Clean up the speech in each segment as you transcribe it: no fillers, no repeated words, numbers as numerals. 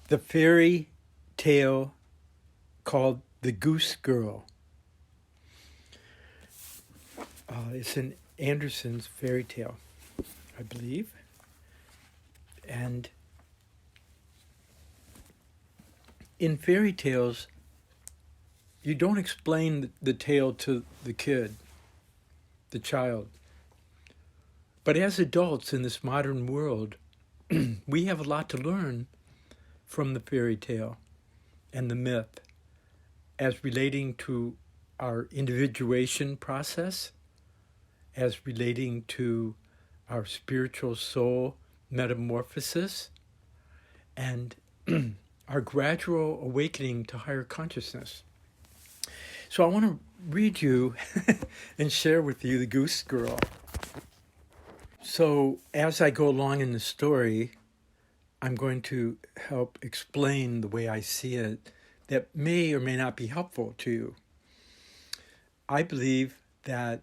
the fairy tale called The Goose Girl. It's in Anderson's fairy tale, I believe. And in fairy tales, you don't explain the tale to the kid, the child. But as adults in this modern world, we have a lot to learn from the fairy tale and the myth as relating to our individuation process, as relating to our spiritual soul metamorphosis, and our gradual awakening to higher consciousness. So I want to read you and share with you the Goose Girl. So as I go along in the story, I'm going to help explain the way I see it that may or may not be helpful to you. I believe that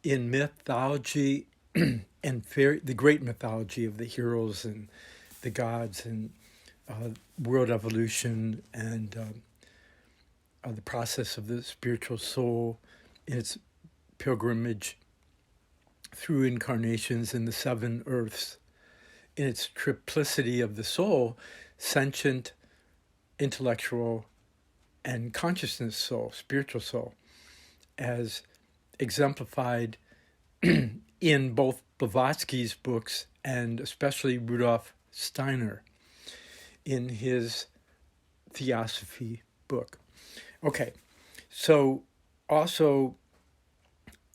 in mythology and the great mythology of the heroes and the gods and world evolution and the process of the spiritual soul in its pilgrimage through incarnations in the seven earths, in its triplicity of the soul, sentient, intellectual, and consciousness soul, spiritual soul, as exemplified in both Blavatsky's books and especially Rudolf Steiner in his Theosophy book. Okay, so also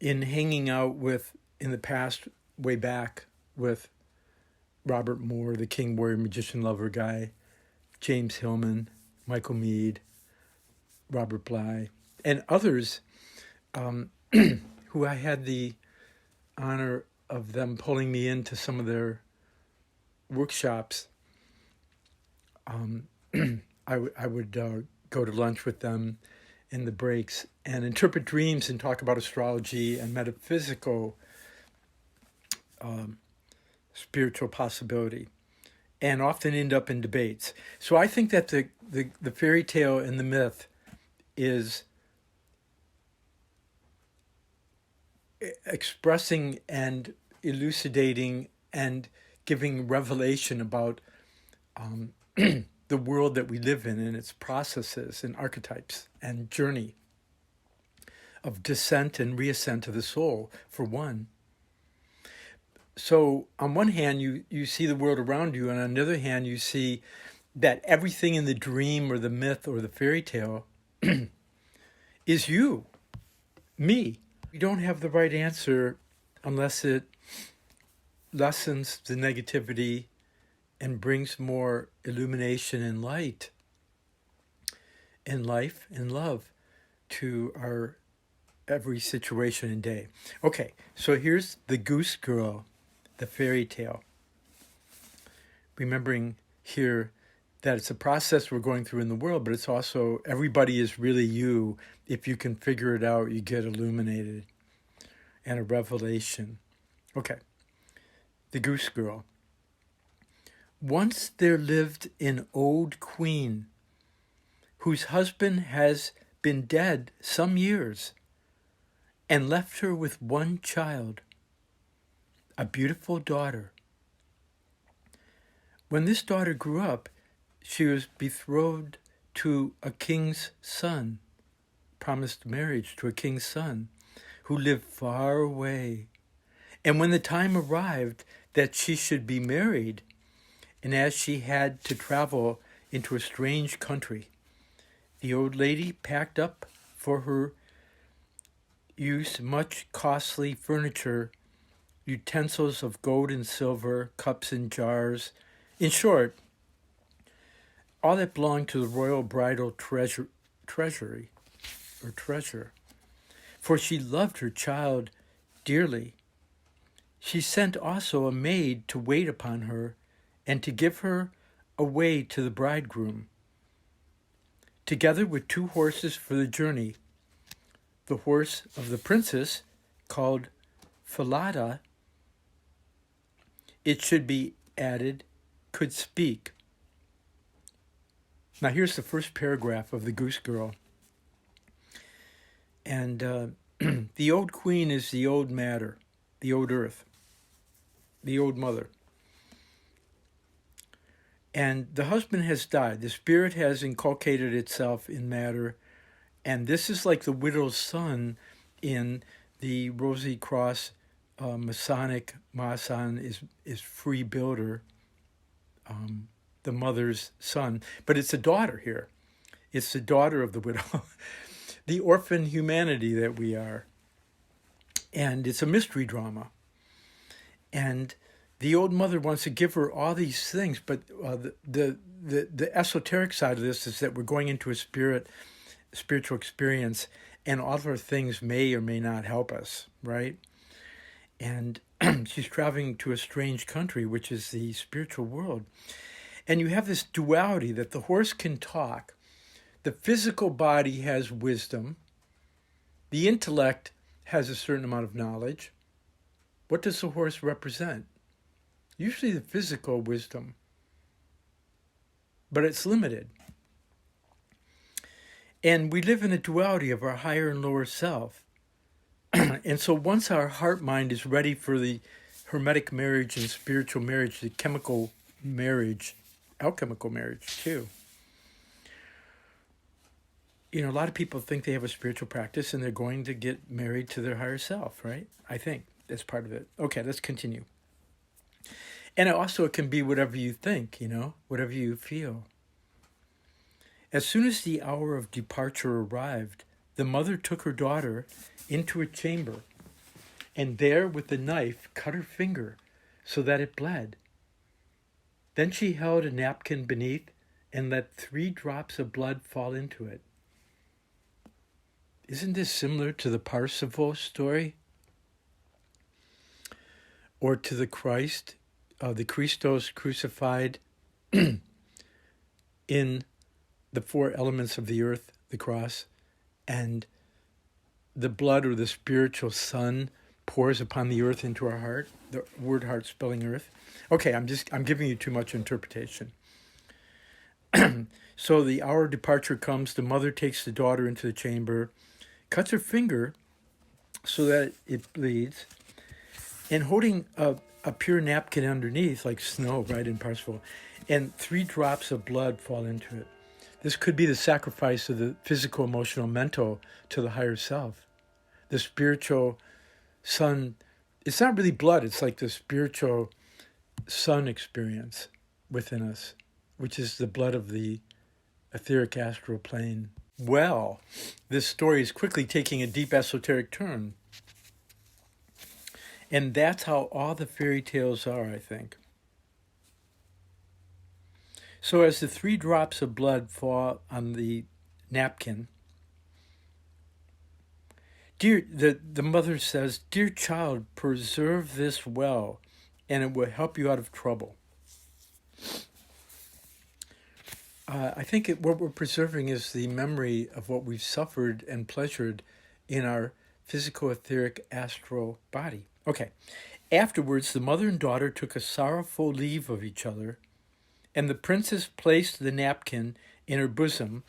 in hanging out with, in the past, way back with Robert Moore, the King, Warrior, Magician, Lover guy, James Hillman, Michael Meade, Robert Bly, and others who I had the honor of them pulling me into some of their workshops. I would go to lunch with them in the breaks and interpret dreams and talk about astrology and metaphysical spiritual possibility, and often end up in debates. So I think that the fairy tale and the myth is expressing and elucidating and giving revelation about the world that we live in and its processes and archetypes and journey of descent and reascent of the soul, for one. So on one hand, you see the world around you, and on the other hand, you see that everything in the dream or the myth or the fairy tale is you, me. You don't have the right answer unless it lessens the negativity and brings more illumination and light and life and love to our every situation and day. Okay, so here's the Goose Girl, the fairy tale. Remembering here that it's a process we're going through in the world, but it's also everybody is really you. If you can figure it out, you get illuminated and a revelation. Okay, the Goose Girl. Once there lived an old queen whose husband has been dead some years and left her with one child, a beautiful daughter. When this daughter grew up, she was betrothed to a king's son, promised marriage to a king's son, who lived far away. And when the time arrived that she should be married, and as she had to travel into a strange country, the old lady packed up for her use much costly furniture, utensils of gold and silver, cups and jars. In short, all that belonged to the royal bridal treasure. For she loved her child dearly. She sent also a maid to wait upon her and to give her away to the bridegroom, together with 2 horses for the journey. The horse of the princess, called Falada, it should be added, could speak. Now here's the first paragraph of the Goose Girl. And the old queen is the old matter, the old earth, the old mother. And the husband has died. The spirit has inculcated itself in matter. And this is like the widow's son in the Rosy Cross Masonic. Mason is free builder, the mother's son. But it's a daughter here. It's the daughter of the widow. The orphan humanity that we are. And it's a mystery drama. And the old mother wants to give her all these things, but the esoteric side of this is that we're going into a spiritual experience, and all of her things may or may not help us, right? And she's traveling to a strange country, which is the spiritual world. And you have this duality that the horse can talk, the physical body has wisdom, the intellect has a certain amount of knowledge. What does the horse represent? Usually the physical wisdom, but it's limited. And we live in a duality of our higher and lower self. And so once our heart mind is ready for the Hermetic marriage and spiritual marriage, the chemical marriage, alchemical marriage too. You know, a lot of people think they have a spiritual practice and they're going to get married to their higher self, right? I think that's part of it. Okay, let's continue. And also it can be whatever you think, you know, whatever you feel. As soon as the hour of departure arrived, the mother took her daughter into a chamber and there with the knife cut her finger so that it bled. Then she held a napkin beneath and let 3 drops of blood fall into it. Isn't this similar to the Parsifal story? Or to the Christ, the Christos crucified in the 4 elements of the earth, the cross, and the blood or the spiritual sun pours upon the earth into our heart, the word heart spelling earth. Okay, I'm giving you too much interpretation. So the hour of departure comes, the mother takes the daughter into the chamber, cuts her finger so that it bleeds, and holding a pure napkin underneath, like snow, right, in Parsifal, and 3 drops of blood fall into it. This could be the sacrifice of the physical, emotional, mental to the higher self. The spiritual sun, it's not really blood, it's like the spiritual sun experience within us, which is the blood of the etheric astral plane. Well, this story is quickly taking a deep esoteric turn. And that's how all the fairy tales are, I think. So as the 3 drops of blood fall on the napkin, the mother says, "Dear child, preserve this well, and it will help you out of trouble." I think what we're preserving is the memory of what we've suffered and pleasured in our physical, etheric, astral body. Okay. Afterwards, the mother and daughter took a sorrowful leave of each other, and the princess placed the napkin in her bosom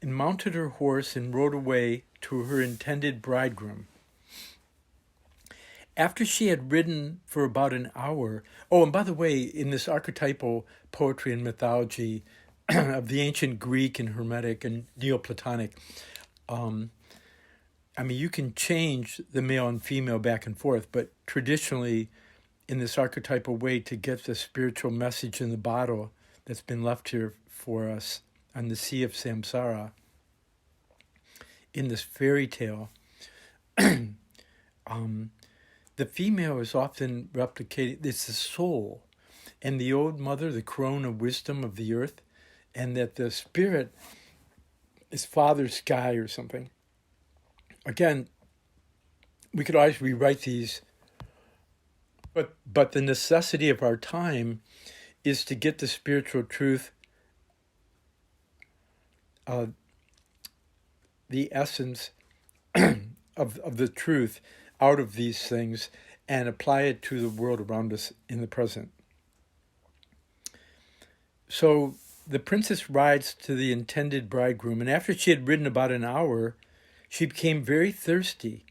and mounted her horse and rode away to her intended bridegroom. After she had ridden for about an hour, oh, and by the way, in this archetypal poetry and mythology of the ancient Greek and Hermetic and Neoplatonic, you can change the male and female back and forth, but traditionally, in this archetypal way, to get the spiritual message in the bottle that's been left here for us on the sea of samsara, in this fairy tale, the female is often replicated. It's the soul, and the old mother, the crone of wisdom of the earth, and that the spirit is Father Sky or something. Again, we could always rewrite these, but the necessity of our time is to get the spiritual truth, the essence of the truth out of these things and apply it to the world around us in the present. So The princess rides to the intended bridegroom, and after she had ridden about an hour, she became very thirsty,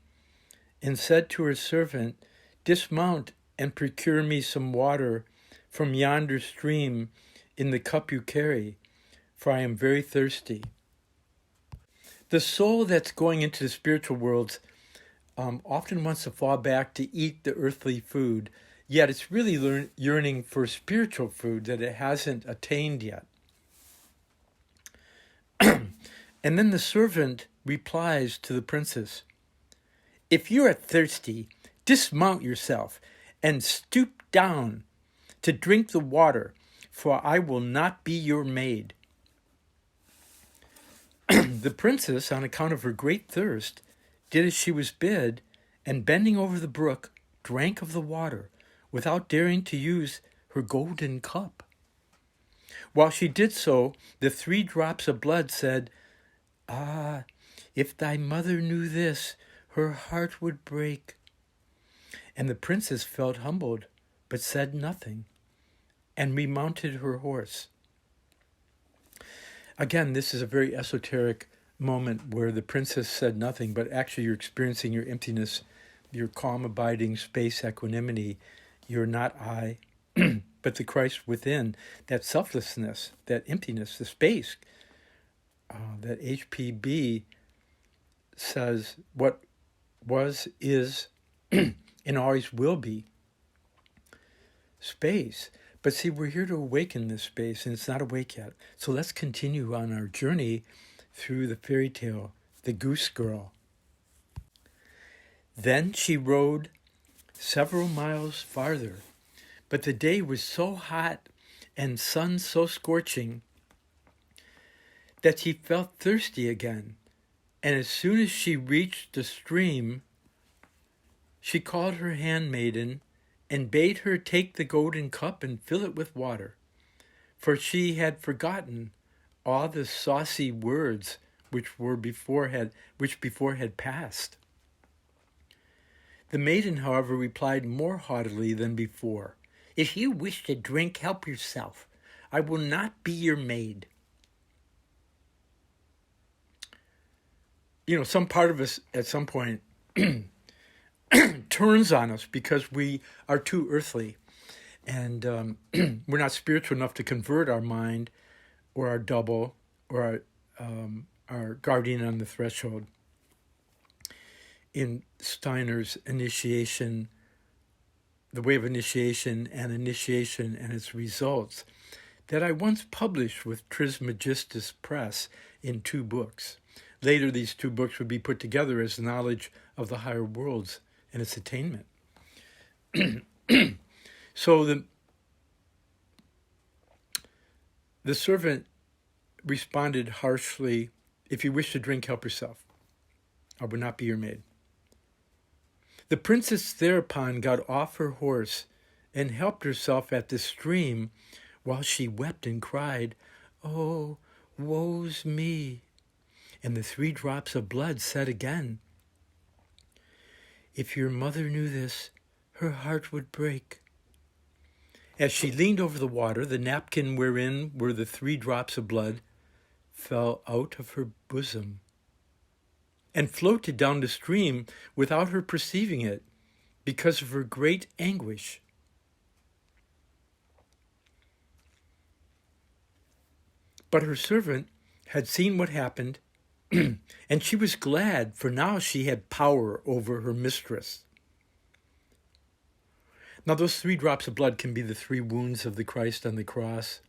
and said to her servant, "Dismount and procure me some water from yonder stream in the cup you carry, for I am very thirsty." The soul that's going into the spiritual worlds often wants to fall back to eat the earthly food, yet it's really yearning for spiritual food that it hasn't attained yet. And then the servant replies to the princess, "If you are thirsty, dismount yourself and stoop down to drink the water, for I will not be your maid." The princess, on account of her great thirst, did as she was bid, and bending over the brook, drank of the water, without daring to use her golden cup. While she did so, the 3 drops of blood said, "Ah, if thy mother knew this, her heart would break." And the princess felt humbled, but said nothing, and remounted her horse. Again, this is a very esoteric moment where the princess said nothing, but actually you're experiencing your emptiness, your calm, abiding space equanimity. You're not I, but the Christ within, that selflessness, that emptiness, the space, that HPB says what was, is, and always will be. Space. But see, we're here to awaken this space, and it's not awake yet. So let's continue on our journey through the fairy tale, the Goose Girl. Then she rode several miles farther, but the day was so hot and sun so scorching that she felt thirsty again. And as soon as she reached the stream, she called her handmaiden and bade her take the golden cup and fill it with water, for she had forgotten all the saucy words which before had passed. The maiden, however, replied more haughtily than before, "If you wish to drink, help yourself. I will not be your maid." Some part of us at some point turns on us because we are too earthly, and we're not spiritual enough to convert our mind or our double or our guardian on the threshold. In Steiner's Initiation, The Way of Initiation and its Results, that I once published with Trismegistus Press in 2 books. Later, these 2 books would be put together as knowledge of the higher worlds and its attainment. So the servant responded harshly, "If you wish to drink, help yourself. I will not be your maid." The princess thereupon got off her horse and helped herself at the stream, while she wept and cried, "Oh, woe's me!" And the 3 drops of blood said again, "If your mother knew this, her heart would break." As she leaned over the water, the napkin wherein were the 3 drops of blood fell out of her bosom and floated down the stream without her perceiving it, because of her great anguish. But her servant had seen what happened, and she was glad, for now she had power over her mistress. Now those 3 drops of blood can be the 3 wounds of the Christ on the cross,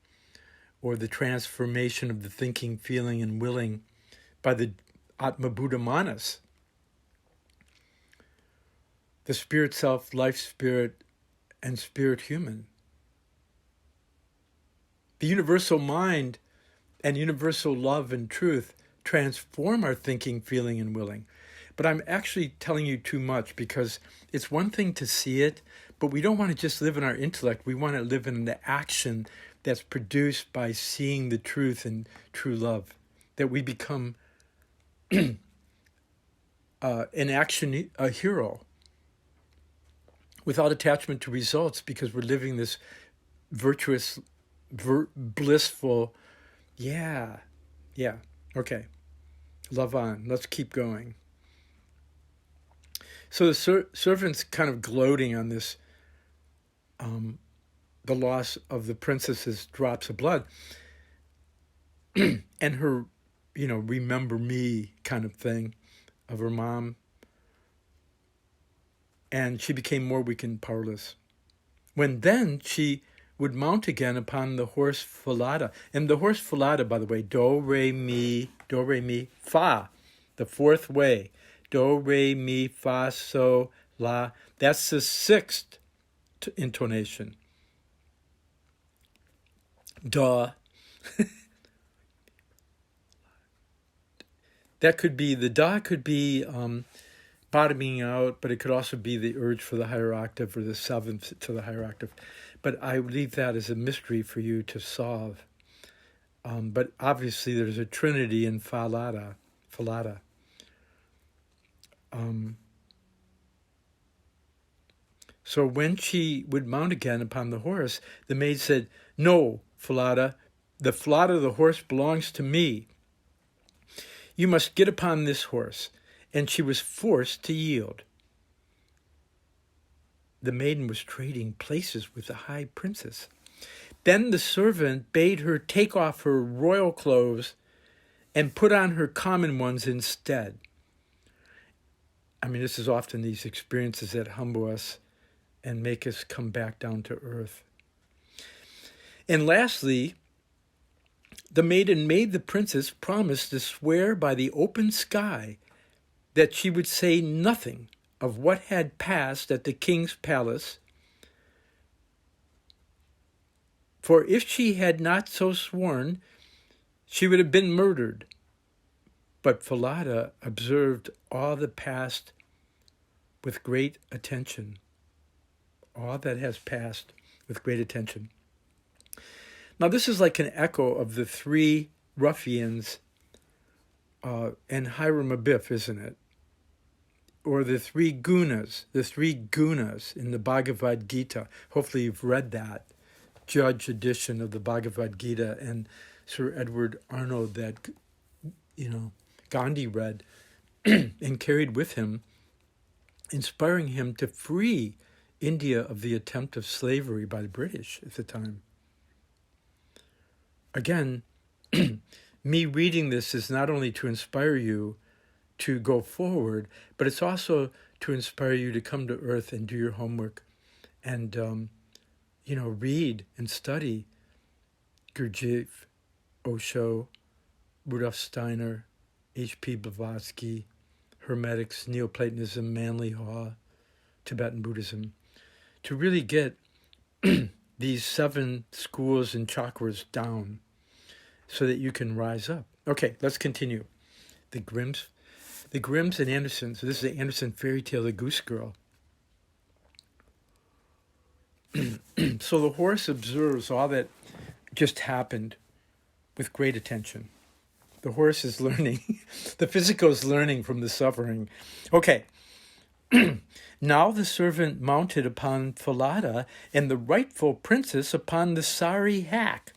or the transformation of the thinking, feeling, and willing by the Atma Buddha Manas, the spirit self, life spirit, and spirit human. The universal mind and universal love and truth transform our thinking, feeling, and willing. But I'm actually telling you too much, because it's one thing to see it, but we don't want to just live in our intellect. We want to live in the action that's produced by seeing the truth and true love, that we become an action, a hero, without attachment to results, because we're living this virtuous, blissful Yeah. Yeah. Okay. Love on. Let's keep going. So the servant's kind of gloating on this, the loss of the princess's drops of blood and her, remember me kind of thing of her mom. And she became more weak and powerless. When then she would mount again upon the horse Falada. And the horse Falada, by the way, do, re, mi, fa, the fourth way. Do, re, mi, fa, so, la. That's the sixth intonation. Da. That could be, the da could be bottoming out, but it could also be the urge for the higher octave or the seventh to the higher octave. But I leave that as a mystery for you to solve. But obviously there's a trinity in Falada. So when she would mount again upon the horse, the maid said, "No, Falada, the Falada of the horse belongs to me. You must get upon this horse." And she was forced to yield. The maiden was trading places with the high princess. Then the servant bade her take off her royal clothes and put on her common ones instead. I mean, this is often these experiences that humble us and make us come back down to earth. And lastly, the maiden made the princess promise to swear by the open sky that she would say nothing of what had passed at the king's palace, for if she had not so sworn, she would have been murdered. But Falada observed all that passed with great attention. All that has passed with great attention. Now this is like an echo of the three ruffians and Hiram Abiff, isn't it? Or the three gunas in the Bhagavad Gita. Hopefully you've read that Judge edition of the Bhagavad Gita and Sir Edward Arnold that, Gandhi read and carried with him, inspiring him to free India of the attempt of slavery by the British at the time. Again, me reading this is not only to inspire you to go forward, but it's also to inspire you to come to earth and do your homework and, read and study Gurdjieff, Osho, Rudolf Steiner, H.P. Blavatsky, Hermetics, Neoplatonism, Manly Haw, Tibetan Buddhism, to really get these 7 schools and chakras down so that you can rise up. Okay, let's continue. The Grimms and Anderson. So this is the Anderson fairy tale, The Goose Girl. So the horse observes all that just happened with great attention. The horse is learning. The physical is learning from the suffering. Okay. Now the servant mounted upon Falada and the rightful princess upon the sari hack.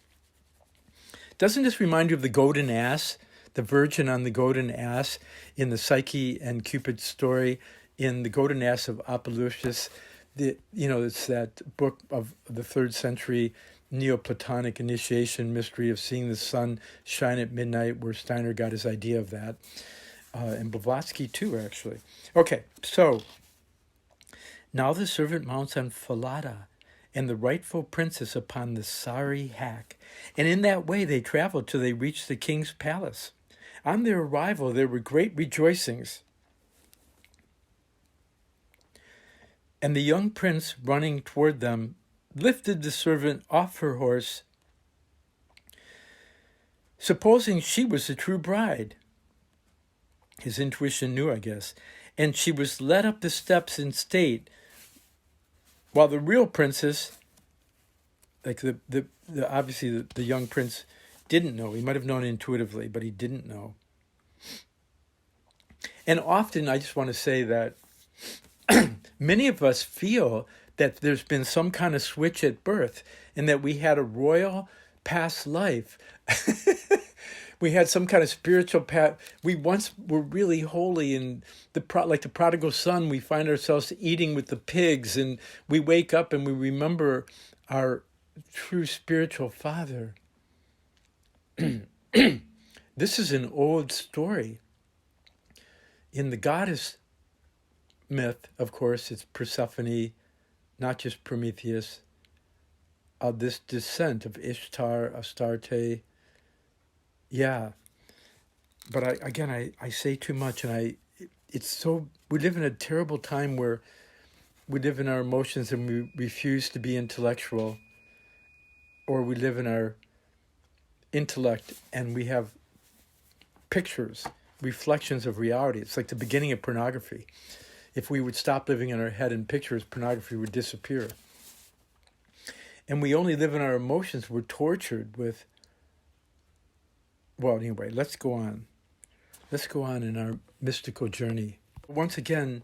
Doesn't this remind you of the golden ass? The virgin on the golden ass in the Psyche and Cupid story in the golden ass of Apollonius. It's that book of the 3rd century Neoplatonic initiation mystery of seeing the sun shine at midnight, where Steiner got his idea of that. And Blavatsky too, actually. Okay, so now the servant mounts on Falada and the rightful princess upon the sari hack. And in that way they traveled till they reached the king's palace. On their arrival, there were great rejoicings. And the young prince, running toward them, lifted the servant off her horse, supposing she was the true bride. His intuition knew, I guess. And she was led up the steps in state, while the real princess, like obviously the young prince, didn't know. He might have known intuitively, but he didn't know. And often, I just want to say that many of us feel that there's been some kind of switch at birth and that we had a royal past life. We had some kind of spiritual path. We once were really holy, and like the prodigal son, we find ourselves eating with the pigs, and we wake up and we remember our true spiritual father. This is an old story. In the goddess myth, of course, it's Persephone, not just Prometheus. This descent of Ishtar, Astarte. Yeah, but I say too much, and we live in a terrible time where we live in our emotions and we refuse to be intellectual, or we live in our intellect and we have pictures, reflections of reality. It's like the beginning of pornography. If we would stop living in our head and pictures, pornography would disappear. And we only live in our emotions. We're tortured with... Well, anyway, let's go on. Let's go on in our mystical journey. Once again,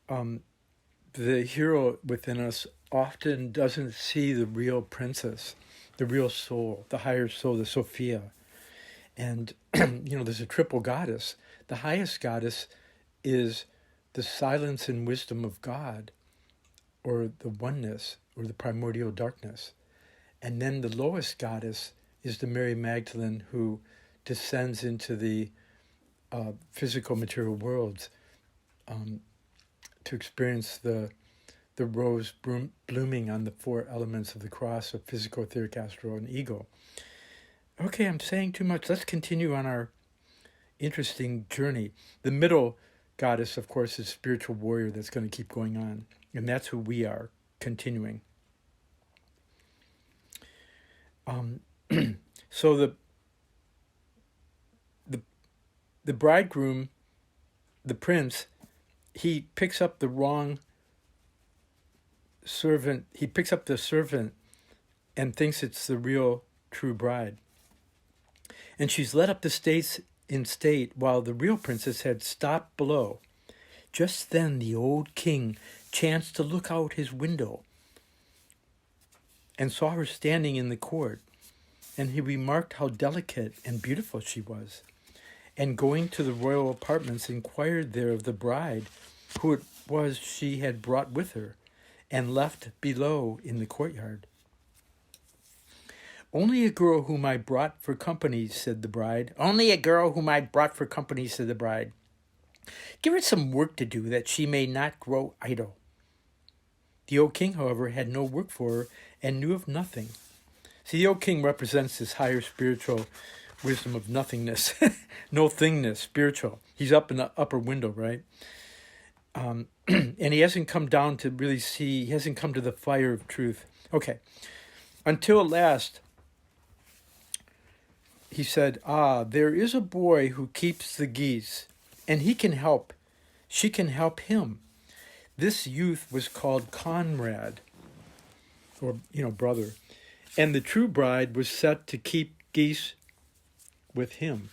the hero within us often doesn't see the real princess, the real soul, the higher soul, the Sophia. And, there's a triple goddess. The highest goddess is the silence and wisdom of God, or the oneness, or the primordial darkness. And then the lowest goddess is the Mary Magdalene, who descends into the physical material worlds to experience the rose blooming on the four elements of the cross of physical, etheric, astral, and ego. Okay, I'm saying too much. Let's continue on our interesting journey. The middle goddess, of course, is spiritual warrior that's going to keep going on. And that's who we are, continuing. So the bridegroom, the prince, he picks up the wrong servant. He picks up the servant and thinks it's the real true bride. And she's led up the stairs in state while the real princess had stopped below. Just then the old king chanced to look out his window and saw her standing in the court. And he remarked how delicate and beautiful she was. And going to the royal apartments, inquired there of the bride who it was she had brought with her and left below in the courtyard. Only a girl whom I brought for company, said the bride. Only a girl whom I brought for company, said the bride. Give her some work to do, that she may not grow idle. The old king, however, had no work for her and knew of nothing. See, the old king represents this higher spiritual wisdom of nothingness, no thingness, spiritual. He's up in the upper window, right? And he hasn't come down to really see, he hasn't come to the fire of truth. Okay. Until at last, he said, there is a boy who keeps the geese, and he can help. She can help him. This youth was called Conrad, or, brother. And the true bride was set to keep geese with him.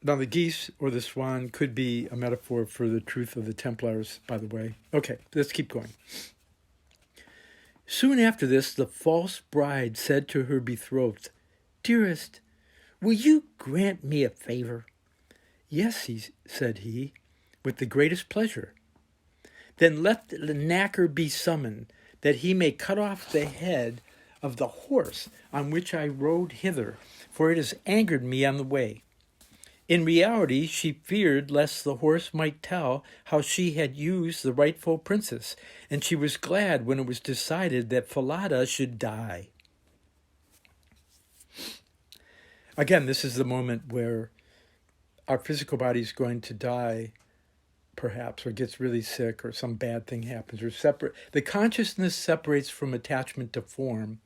Now, the geese or the swan could be a metaphor for the truth of the Templars, by the way. Okay, let's keep going. Soon after this, the false bride said to her betrothed, Dearest, will you grant me a favor? Yes, said he, with the greatest pleasure. Then let the knacker be summoned, that he may cut off the head of the horse on which I rode hither, for it has angered me on the way. In reality, she feared lest the horse might tell how she had used the rightful princess, and she was glad when it was decided that Falada should die. Again, this is the moment where our physical body is going to die, perhaps, or gets really sick, or some bad thing happens, or separate. The consciousness separates from attachment to form,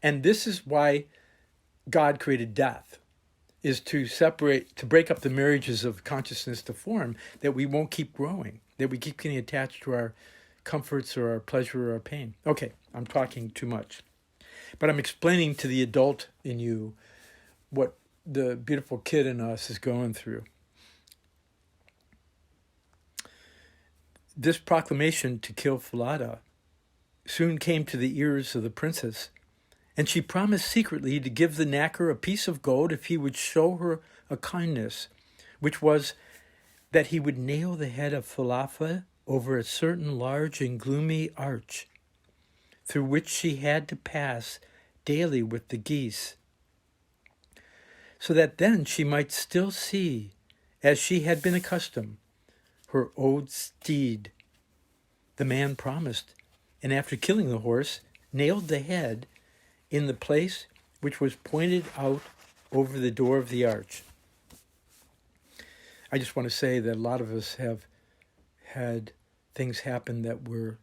and this is why God created death, is to separate, to break up the marriages of consciousness to form, that we won't keep growing, that we keep getting attached to our comforts or our pleasure or our pain. Okay, I'm talking too much. But I'm explaining to the adult in you what the beautiful kid in us is going through. This proclamation to kill Falada soon came to the ears of the princess, And she promised secretly to give the knacker a piece of gold if he would show her a kindness, which was that he would nail the head of Falafel over a certain large and gloomy arch, through which she had to pass daily with the geese, so that then she might still see, as she had been accustomed, her old steed. The man promised, and after killing the horse, nailed the head in the place which was pointed out over the door of the arch. I just want to say that a lot of us have had things happen that were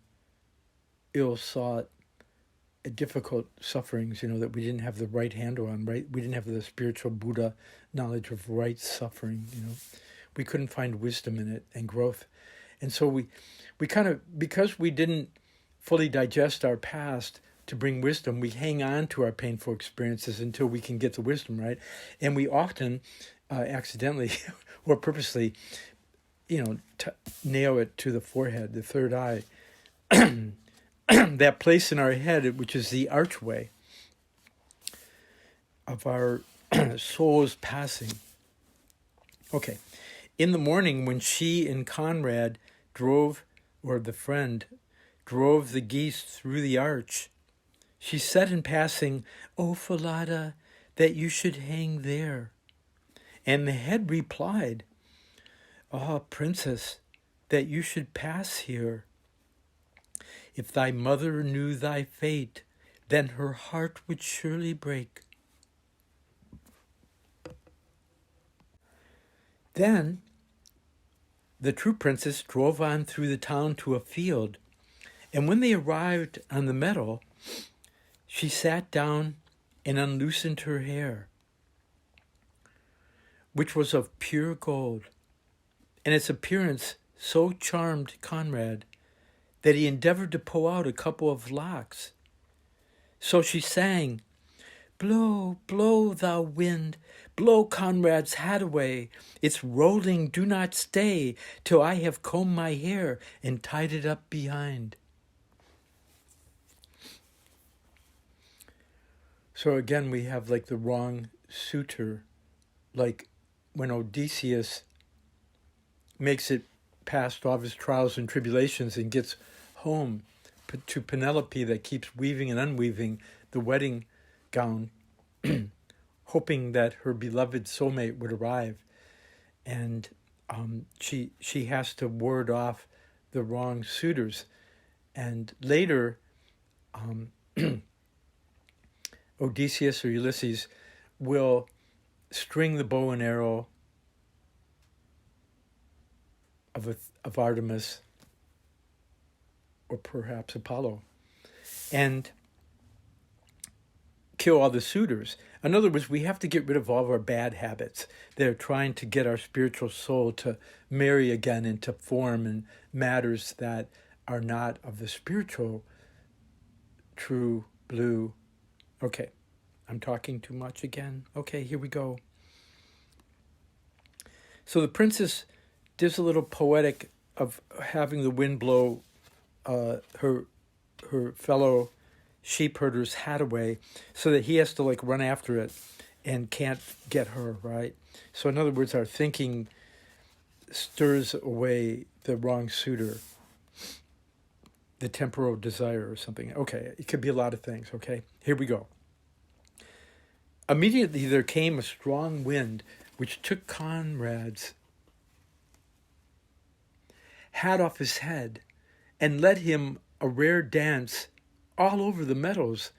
ill-sought, difficult sufferings, that we didn't have the right handle on, right? We didn't have the spiritual Buddha knowledge of right suffering, We couldn't find wisdom in it and growth. And so we kind of, because we didn't fully digest our past to bring wisdom, we hang on to our painful experiences until we can get the wisdom, right? And we often accidentally or purposely, nail it to the forehead, the third eye, that place in our head, which is the archway of our soul's passing. Okay. In the morning, when she and Conrad drove, or the friend, drove the geese through the arch, she said in passing, "Oh, Falada, that you should hang there." And the head replied, "Ah, princess, that you should pass here. If thy mother knew thy fate, then her heart would surely break." Then the true princess drove on through the town to a field, and when they arrived on the meadow, she sat down and unloosened her hair, which was of pure gold, and its appearance so charmed Conrad that he endeavored to pull out a couple of locks. So she sang, "Blow, blow, thou wind, blow Conrad's hat away. It's rolling, do not stay, till I have combed my hair and tied it up behind." So again, we have like the wrong suitor, like when Odysseus makes it past all of his trials and tribulations and gets home to Penelope that keeps weaving and unweaving the wedding gown, hoping that her beloved soulmate would arrive. And she has to ward off the wrong suitors. And later, Odysseus or Ulysses will string the bow and arrow of Artemis, or perhaps Apollo, and kill all the suitors. In other words, we have to get rid of all of our bad habits that are trying to get our spiritual soul to marry again and to form in matters that are not of the spiritual, true blue. Okay, I'm talking too much again. Okay, here we go. So the princess does a little poetic of having the wind blow her fellow sheep herder's hat away, so that he has to like run after it and can't get her, right? So in other words, our thinking stirs away the wrong suitor, the temporal desire or something. Okay, it could be a lot of things, okay? Here we go. Immediately there came a strong wind, which took Conrad's hat off his head and led him a rare dance all over the meadows.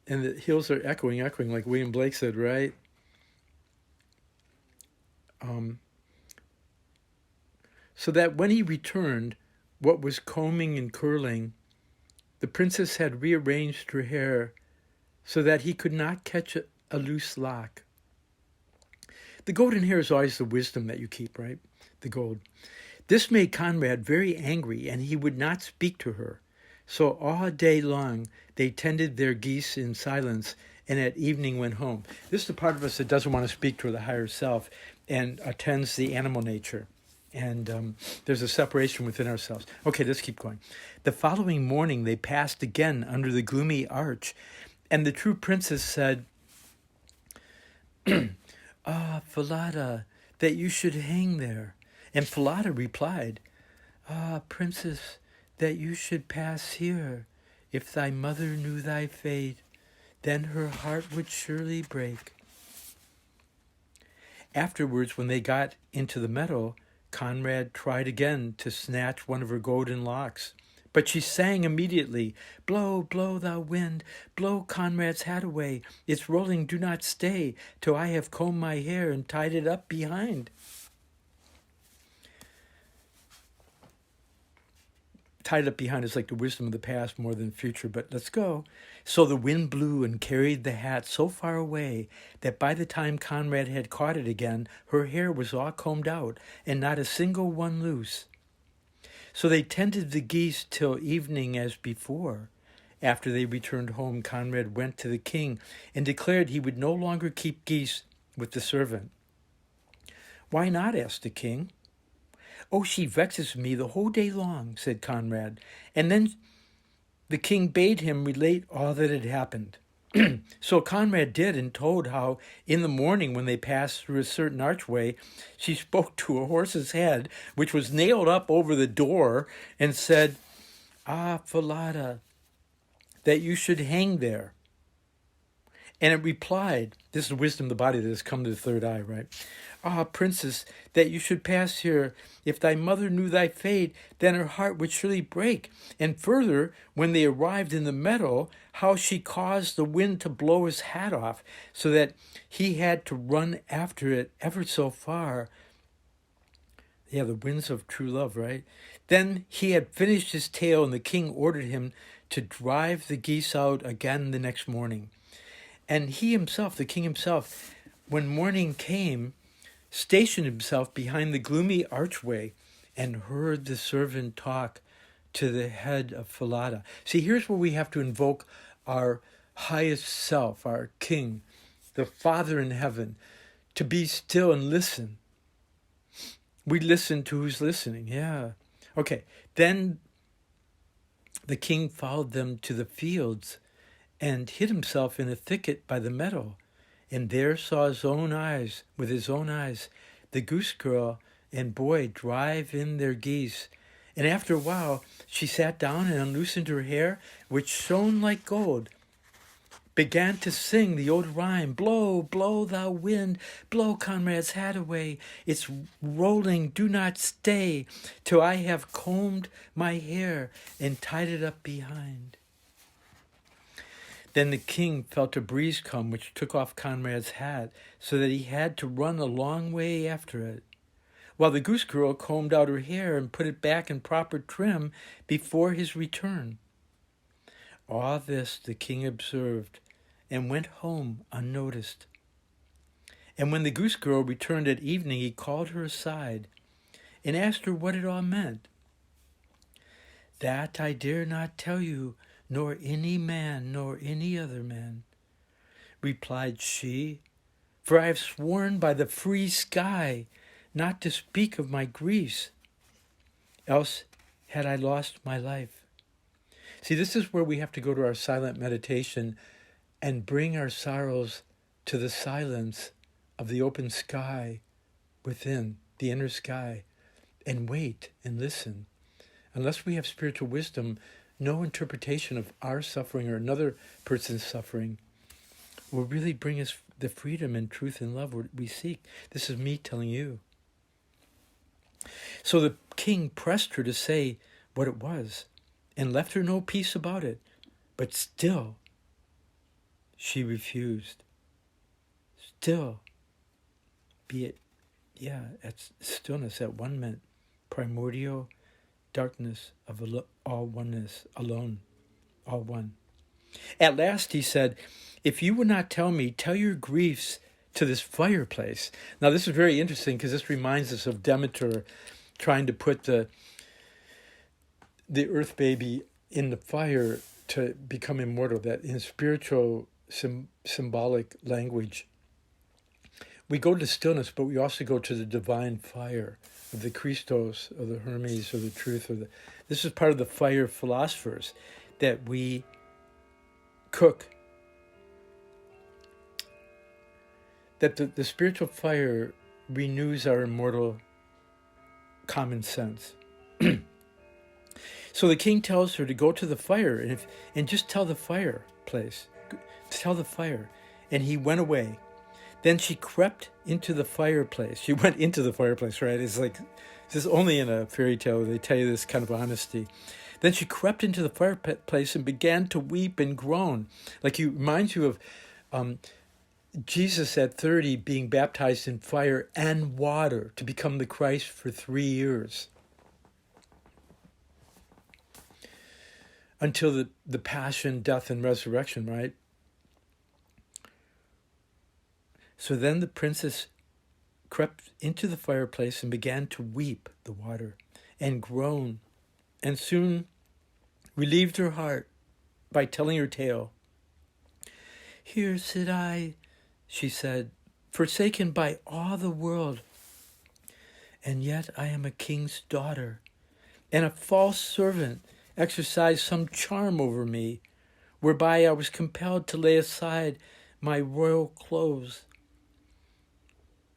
And the hills are echoing like William Blake said, right? So that when he returned, what was combing and curling, the princess had rearranged her hair so that he could not catch a loose lock. The golden hair is always the wisdom that you keep, right? The gold. This made Conrad very angry, and he would not speak to her. So all day long they tended their geese in silence, and at evening went home. This is the part of us that doesn't want to speak to the higher self and attends the animal nature. And there's a separation within ourselves. Okay, let's keep going. The following morning, they passed again under the gloomy arch, and the true princess said, "Ah, Falada, that you should hang there." And Falada replied, "Ah, princess, that you should pass here. If thy mother knew thy fate, then her heart would surely break." Afterwards, when they got into the meadow, Conrad tried again to snatch one of her golden locks. But she sang immediately, "Blow, blow, thou wind, blow Conrad's hat away. It's rolling, do not stay, till I have combed my hair and tied it up behind." Tied up behind is like the wisdom of the past more than the future, but let's go. So the wind blew and carried the hat so far away that by the time Conrad had caught it again, her hair was all combed out and not a single one loose. So they tended the geese till evening as before. After they returned home, Conrad went to the king and declared he would no longer keep geese with the servant. "Why not?" asked the king. "Oh, she vexes me the whole day long," said Conrad. And then the king bade him relate all that had happened. So Conrad did, and told how in the morning when they passed through a certain archway, she spoke to a horse's head, which was nailed up over the door, and said, "Ah, Falada, that you should hang there." And it replied, this is wisdom of the body that has come to the third eye, right? "Ah, princess, that you should pass here. If thy mother knew thy fate, then her heart would surely break." And further, when they arrived in the meadow, how she caused the wind to blow his hat off, so that he had to run after it ever so far. Yeah, the winds of true love, right? Then he had finished his tale, and the king ordered him to drive the geese out again the next morning. And he himself, the king himself, when morning came, stationed himself behind the gloomy archway and heard the servant talk to the head of Falada. See, here's where we have to invoke our highest self, our king, the Father in heaven, to be still and listen. We listen to who's listening, yeah. Okay, then the king followed them to the fields and hid himself in a thicket by the meadow, and there saw with his own eyes, the Goose Girl and boy drive in their geese. And after a while, she sat down and unloosened her hair, which shone like gold, began to sing the old rhyme, "Blow, blow, thou wind, blow Conrad's hat away. It's rolling, do not stay, till I have combed my hair and tied it up behind." Then the king felt a breeze come, which took off Conrad's hat, so that he had to run a long way after it, while the Goose Girl combed out her hair and put it back in proper trim before his return. All this the king observed and went home unnoticed. And when the Goose Girl returned at evening, he called her aside and asked her what it all meant. "That I dare not tell you, nor any man, nor any other man," replied she, "for I have sworn by the free sky not to speak of my griefs, else had I lost my life." See, this is where we have to go to our silent meditation and bring our sorrows to the silence of the open sky within, the inner sky, and wait and listen. Unless we have spiritual wisdom, no interpretation of our suffering or another person's suffering will really bring us the freedom and truth and love we seek. This is me telling you. So the king pressed her to say what it was and left her no peace about it, but still she refused. Still, be it, at stillness, at one-ment, primordial darkness of all oneness, alone, all one. At last he said, "If you would not tell me, tell your griefs to this fireplace." Now this is very interesting because this reminds us of Demeter trying to put the earth baby in the fire to become immortal, that in spiritual symbolic language, we go to stillness, but we also go to the divine fire of the Christos, or the Hermes, or the truth, this is part of the fire philosophers, that we cook, that the spiritual fire renews our immortal common sense. So the king tells her to go to the fire and just tell the fireplace, tell the fire. And he went away. Then she crept into the fireplace. She went into the fireplace, right? It's like, this is only in a fairy tale they tell you this kind of honesty. Then she crept into the fireplace and began to weep and groan. Like, it reminds you of Jesus at 30 being baptized in fire and water to become the Christ for 3 years. Until the passion, death, and resurrection, right? So then the princess crept into the fireplace and began to weep the water and groan, and soon relieved her heart by telling her tale. "Here sit I," she said, "forsaken by all the world, and yet I am a king's daughter, and a false servant exercised some charm over me, whereby I was compelled to lay aside my royal clothes,"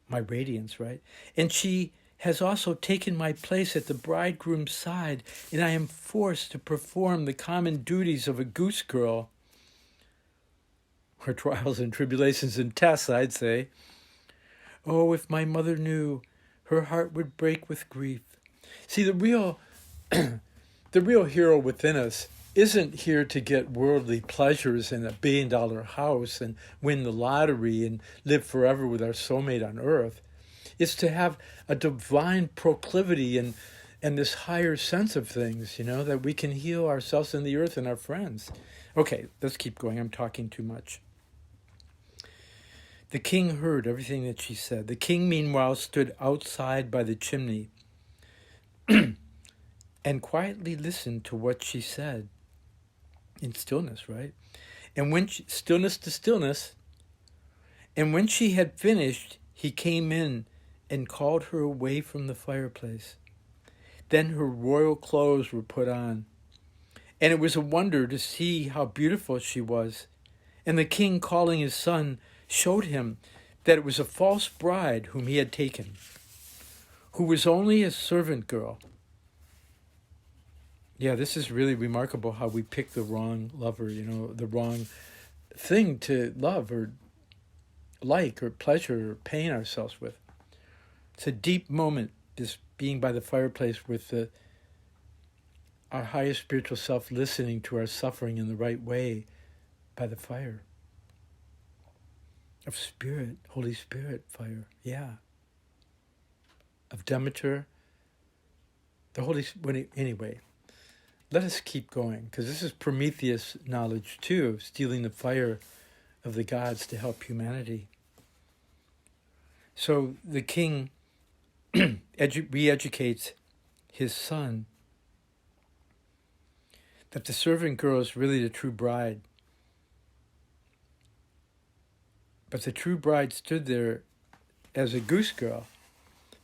my radiance, right? "And she has also taken my place at the bridegroom's side, and I am forced to perform the common duties of a goose girl." Her trials and tribulations and tests, I'd say. "Oh, if my mother knew, her heart would break with grief." See, the real hero within us isn't here to get worldly pleasures and a $1 billion house and win the lottery and live forever with our soulmate on earth. It's to have a divine proclivity and this higher sense of things, that we can heal ourselves and the earth and our friends. Okay, let's keep going. I'm talking too much. The king heard everything that she said. The king, meanwhile, stood outside by the chimney and quietly listened to what she said in stillness, right? And when stillness to stillness, and when she had finished, he came in and called her away from the fireplace. Then her royal clothes were put on, and it was a wonder to see how beautiful she was. And the king, calling his son, showed him that it was a false bride whom he had taken, who was only a servant girl. Yeah, this is really remarkable how we pick the wrong lover, the wrong thing to love or like or pleasure or pain ourselves with. It's a deep moment, this being by the fireplace with our highest spiritual self listening to our suffering in the right way by the fire of spirit, Holy Spirit fire, yeah. Of Demeter, the Holy, anyway. Let us keep going, because this is Prometheus knowledge too, of stealing the fire of the gods to help humanity. So the king re-educates his son that the servant girl is really the true bride. But the true bride stood there as a goose girl.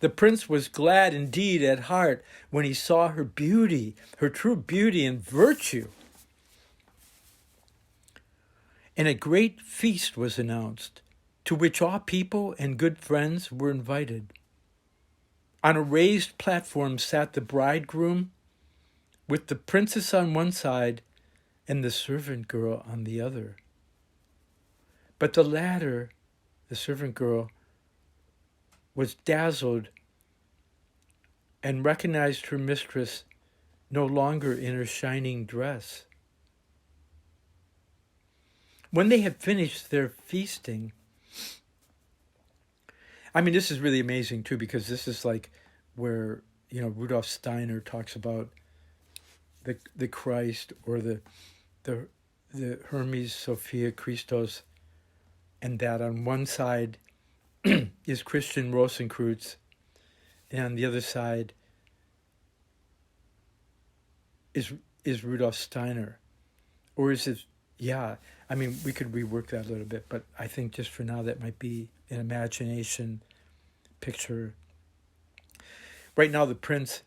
The prince was glad indeed at heart when he saw her beauty, her true beauty and virtue. And a great feast was announced, to which all people and good friends were invited. On a raised platform sat the bridegroom, with the princess on one side and the servant girl on the other. But the latter, the servant girl, was dazzled and recognized her mistress no longer in her shining dress. When they had finished their feasting, this is really amazing too, because this is like where, Rudolf Steiner talks about the Christ or the Hermes, Sophia, Christos, and that on one side is Christian Rosenkreuz, and on the other side is Rudolf Steiner, or is it? Yeah, I mean, we could rework that a little bit, but I think just for now that might be an imagination picture. Right now, the prince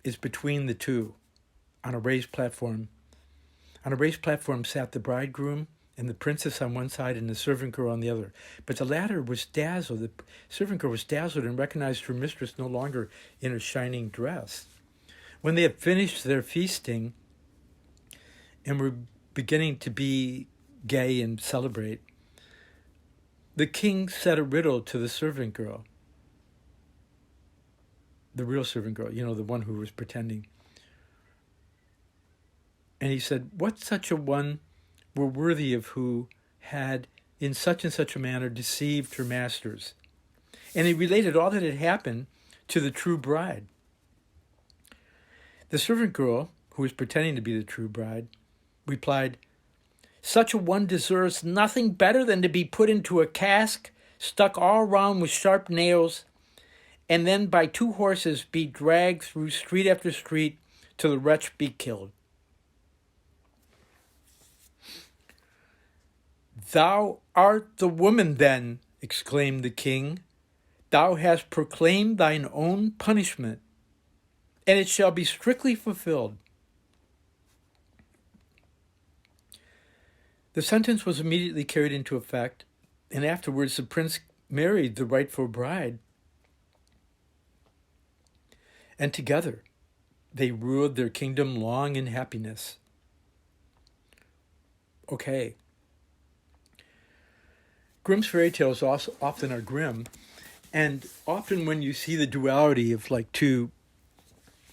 is between the two on a raised platform. On a raised platform sat the bridegroom and the princess on one side and the servant girl on the other. But the latter was dazzled. The servant girl was dazzled and recognized her mistress no longer in her shining dress. When they had finished their feasting and were beginning to be gay and celebrate, the king said a riddle to the servant girl. The real servant girl, the one who was pretending. And he said, what such a one were worthy of who had in such and such a manner deceived her masters? And he related all that had happened to the true bride. The servant girl, who was pretending to be the true bride, replied, such a one deserves nothing better than to be put into a cask, stuck all around with sharp nails, and then by 2 horses be dragged through street after street till the wretch be killed. Thou art the woman then, exclaimed the king. Thou hast proclaimed thine own punishment, and it shall be strictly fulfilled. The sentence was immediately carried into effect, and afterwards the prince married the rightful bride. And together they ruled their kingdom long in happiness. Okay. Grimm's fairy tales also often are grim, and often when you see the duality of like two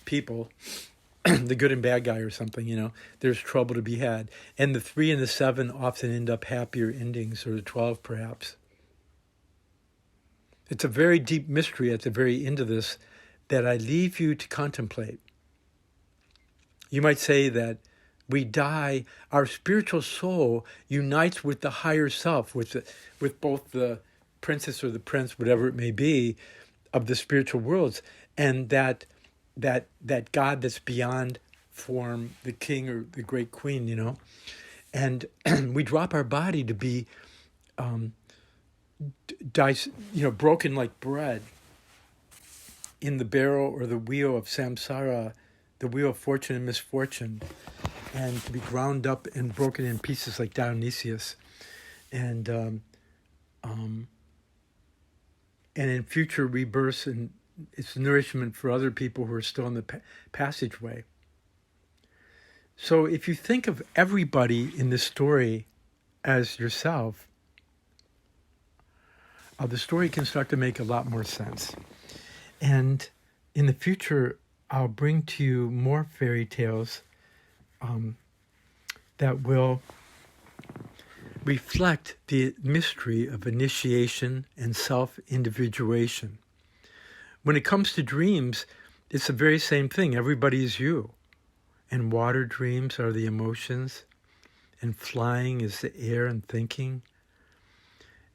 people, the good and bad guy or something, there's trouble to be had. And the 3 and the 7 often end up happier endings, or the 12 perhaps. It's a very deep mystery at the very end of this that I leave you to contemplate. You might say that we die, our spiritual soul unites with the higher self, with both the princess or the prince, whatever it may be, of the spiritual worlds, and that God that's beyond form, the king or the great queen, and we drop our body to be broken like bread in the barrel or the wheel of samsara, the wheel of fortune and misfortune, and to be ground up and broken in pieces like Dionysius, and in future rebirths, and it's nourishment for other people who are still in the passageway. So if you think of everybody in this story as yourself, the story can start to make a lot more sense. And in the future, I'll bring to you more fairy tales that will reflect the mystery of initiation and self-individuation. When it comes to dreams, it's the very same thing. Everybody is you. And water dreams are the emotions, and flying is the air and thinking.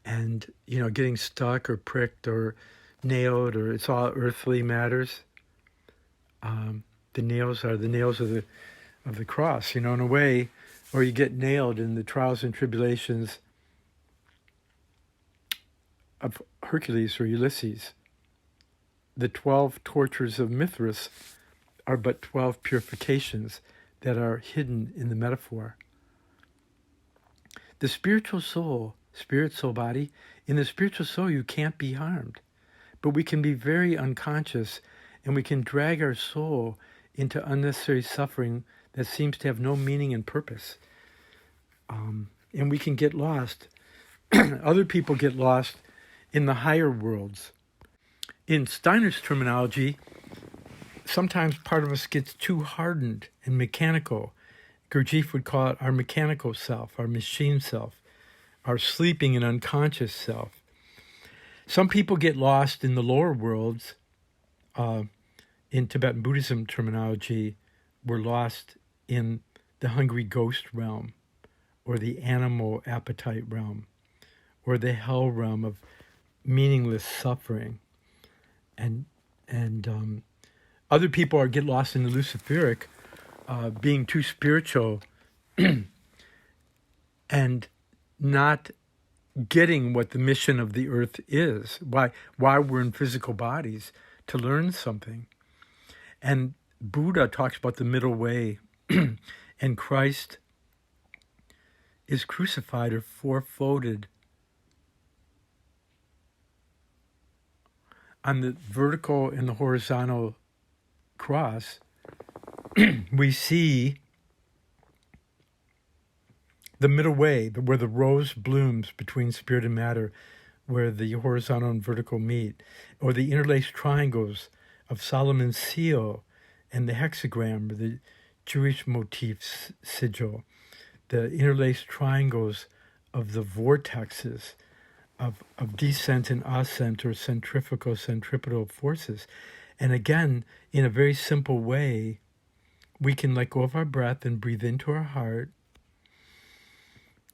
And, getting stuck or pricked or nailed, or it's all earthly matters. The nails are the nails of the cross, in a way, or you get nailed in the trials and tribulations of Hercules or Ulysses. The 12 tortures of Mithras are but 12 purifications that are hidden in the metaphor. The spiritual soul, spirit, soul, body, in the spiritual soul you can't be harmed. But we can be very unconscious, and we can drag our soul into unnecessary suffering that seems to have no meaning and purpose. And we can get lost. Other people get lost in the higher worlds. In Steiner's terminology, sometimes part of us gets too hardened and mechanical. Gurdjieff would call it our mechanical self, our machine self, our sleeping and unconscious self. Some people get lost in the lower worlds. In Tibetan Buddhism terminology, we're lost in the hungry ghost realm, or the animal appetite realm, or the hell realm of meaningless suffering. And other people get lost in the Luciferic, being too spiritual and not getting what the mission of the earth is, why we're in physical bodies, to learn something. And Buddha talks about the middle way, and Christ is crucified or four-folded on the vertical and the horizontal cross. We see the middle way, where the rose blooms between spirit and matter, where the horizontal and vertical meet, or the interlaced triangles of Solomon's seal and the hexagram, or the Jewish motif sigil, the interlaced triangles of the vortexes of descent and ascent, or centrifugal, centripetal forces. And again, in a very simple way, we can let go of our breath and breathe into our heart,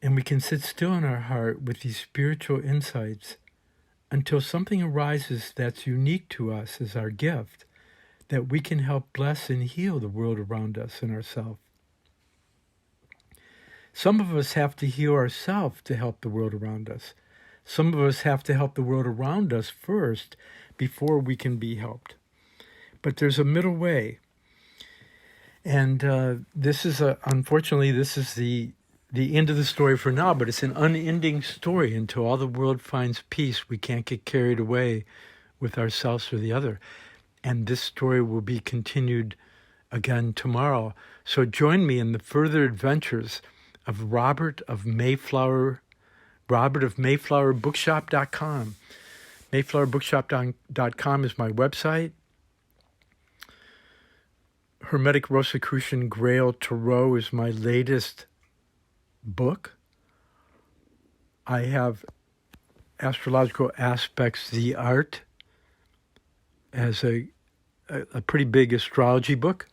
and we can sit still in our heart with these spiritual insights until something arises that's unique to us as our gift, that we can help bless and heal the world around us and ourselves. Some of us have to heal ourselves to help the world around us. Some of us have to help the world around us first before we can be helped. But there's a middle way. And this is, unfortunately, this is the end of the story for now, but it's an unending story until all the world finds peace. We can't get carried away with ourselves or the other. And this story will be continued again tomorrow. So join me in the further adventures of Robert of Mayflower Bookshop.com. Mayflowerbookshop.com is my website. Hermetic Rosicrucian Grail Tarot is my latest book. I have Astrological Aspects, the Art, as a pretty big astrology book.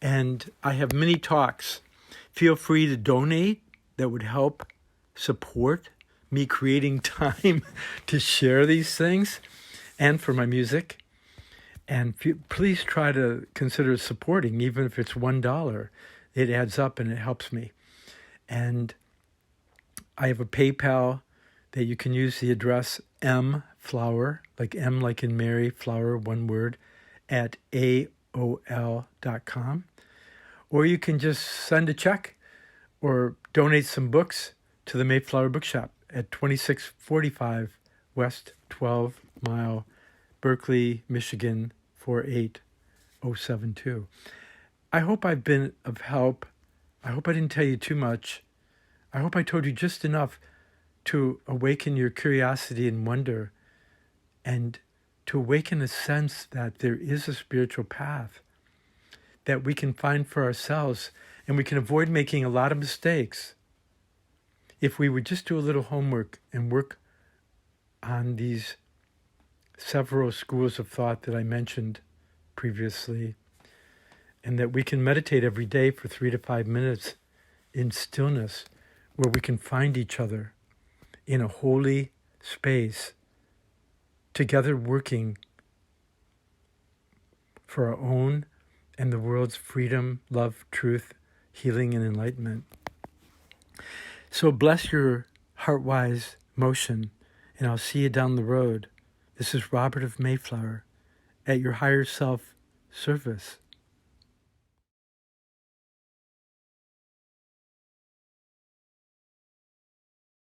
And I have many talks. Feel free to donate. That would help support me creating time to share these things and for my music. And please try to consider supporting, even if it's $1. It adds up and it helps me. And I have a PayPal that you can use, the address mflower, like M like in Mary, flower, one word, at AOL.com. Or you can just send a check or donate some books to the Mayflower Bookshop at 2645 West 12 Mile, Berkeley, Michigan, 48072. I hope I've been of help. I hope I didn't tell you too much. I hope I told you just enough to awaken your curiosity and wonder, and to awaken a sense that there is a spiritual path that we can find for ourselves, and we can avoid making a lot of mistakes if we would just do a little homework and work on these several schools of thought that I mentioned previously, and that we can meditate every day for 3 to 5 minutes in stillness, where we can find each other in a holy space, together working for our own and the world's freedom, love, truth, healing, and enlightenment. So bless your heart-wise motion, and I'll see you down the road. This is Robert of Mayflower at your higher self service.